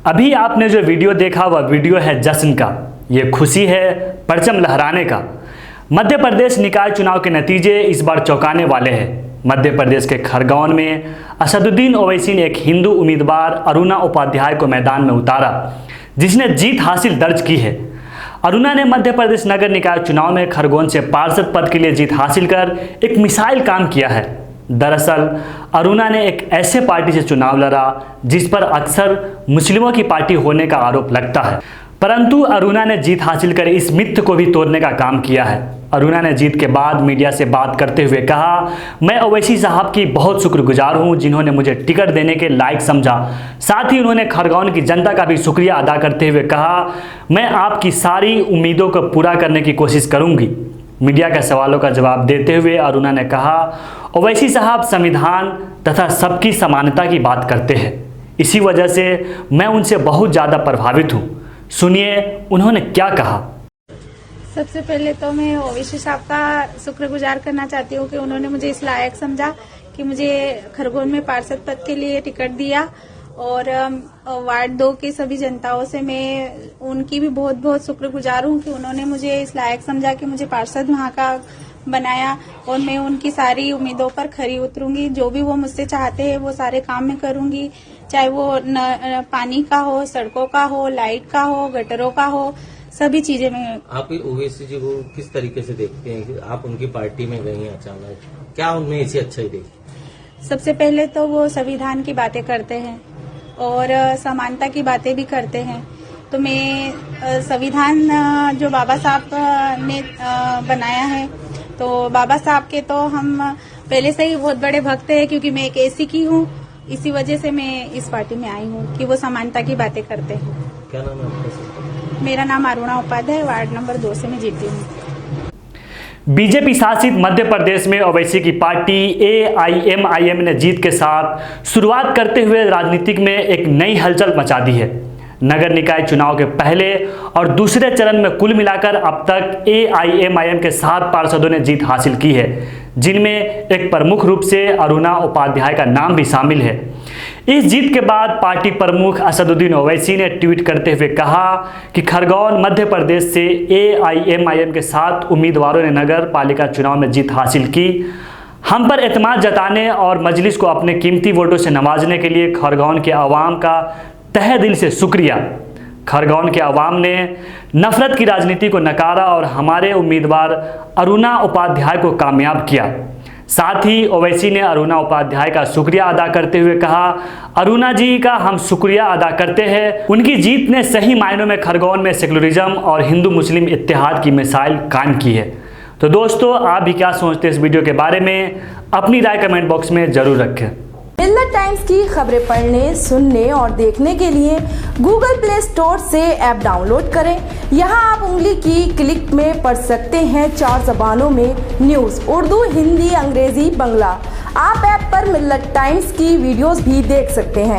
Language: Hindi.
अभी आपने जो वीडियो देखा वह वीडियो है जश्न का। ये खुशी है परचम लहराने का। मध्य प्रदेश निकाय चुनाव के नतीजे इस बार चौंकाने वाले हैं। मध्य प्रदेश के खरगोन में असदुद्दीन ओवैसी ने एक हिंदू उम्मीदवार अरुणा उपाध्याय को मैदान में उतारा, जिसने जीत हासिल दर्ज की है। अरुणा ने मध्य प्रदेश नगर निकाय चुनाव में खरगोन से पार्षद पद के लिए जीत हासिल कर एक मिसाइल काम किया है। दरअसल अरुणा ने एक ऐसे पार्टी से चुनाव लड़ा जिस पर अक्सर मुस्लिमों की पार्टी होने का आरोप लगता है, परंतु अरुणा ने जीत हासिल कर इस मिथ को भी तोड़ने का काम किया है। अरुणा ने जीत के बाद मीडिया से बात करते हुए कहा, मैं ओवैसी साहब की बहुत शुक्रगुजार हूं जिन्होंने मुझे टिकट देने के लायक समझा। साथ ही उन्होंने खरगोन की जनता का भी शुक्रिया अदा करते हुए कहा, मैं आपकी सारी उम्मीदों को पूरा करने की कोशिश करूंगी। मीडिया के सवालों का जवाब देते हुए अरुणा ने कहा, ओवैसी साहब संविधान तथा सबकी समानता की बात करते हैं, इसी वजह से मैं उनसे बहुत ज़्यादा प्रभावित हूँ। सुनिए उन्होंने क्या कहा। सबसे पहले तो मैं ओवैसी साहब का शुक्रगुजार करना चाहती हूँ कि उन्होंने मुझे इस लायक समझा कि मुझे खरगोन में पार्षद पद के लिए टिकट दिया। और वार्ड 2 की सभी जनताओं से मैं उनकी भी बहुत बहुत शुक्रगुजार हूँ कि उन्होंने मुझे इस लायक समझा कि मुझे पार्षद वहाँ का बनाया। और मैं उनकी सारी उम्मीदों पर खरी उतरूंगी। जो भी वो मुझसे चाहते हैं वो सारे काम मैं करूंगी, चाहे वो पानी का हो, सड़कों का हो, लाइट का हो, गटरों का हो, सभी चीजें में। आप ओवैसी जी को किस तरीके से देखते हैं कि आप उनकी पार्टी में गई हैं अचानक, क्या उनमें ऐसी अच्छाई देखी? सबसे पहले तो वो संविधान की बातें करते हैं और समानता की बातें भी करते हैं। तो मैं संविधान जो बाबा साहब ने बनाया है, तो बाबा साहब के तो हम पहले से ही बहुत बड़े भक्त हैं, क्योंकि मैं एक एसी की हूँ। इसी वजह से मैं इस पार्टी में आई हूँ कि वो समानता की बातें करते हैं। क्या नाम है आपका? मेरा नाम अरुणा उपाध्याय, वार्ड नंबर 2 से मैं जीती हूँ। बीजेपी शासित मध्य प्रदेश में ओवैसी की पार्टी AIMIM ने जीत के साथ शुरुआत करते हुए राजनीतिक में एक नई हलचल मचा दी है। नगर निकाय चुनाव के पहले और दूसरे चरण में कुल मिलाकर अब तक AIMIM के 7 पार्षदों ने जीत हासिल की है, जिनमें एक प्रमुख रूप से अरुणा उपाध्याय का नाम भी शामिल है। इस जीत के बाद पार्टी प्रमुख असदुद्दीन ओवैसी ने ट्वीट करते हुए कहा कि खरगोन मध्य प्रदेश से AIMIM के 7 उम्मीदवारों ने नगर पालिका चुनाव में जीत हासिल की। हम पर एतमाद जताने और मजलिस को अपने कीमती वोटों से नवाजने के लिए खरगोन के अवाम का तहे दिल से शुक्रिया। खरगोन के अवाम ने नफरत की राजनीति को नकारा और हमारे उम्मीदवार अरुणा उपाध्याय को कामयाब किया। साथ ही ओवैसी ने अरुणा उपाध्याय का शुक्रिया अदा करते हुए कहा, अरुणा जी का हम शुक्रिया अदा करते हैं। उनकी जीत ने सही मायनों में खरगोन में सेकुलरिज्म और हिंदू मुस्लिम इत्तेहाद की मिसाइल कायम की है। तो दोस्तों, आप भी क्या सोचते हैं इस वीडियो के बारे में? अपनी राय कमेंट बॉक्स में जरूर रखें। मिल्लत टाइम्स की खबरें पढ़ने, सुनने और देखने के लिए गूगल प्ले स्टोर से ऐप डाउनलोड करें। यहां आप उंगली की क्लिक में पढ़ सकते हैं 4 ज़बानों में न्यूज़, उर्दू, हिंदी, अंग्रेजी, बंगला। आप ऐप पर मिल्लत टाइम्स की वीडियोस भी देख सकते हैं।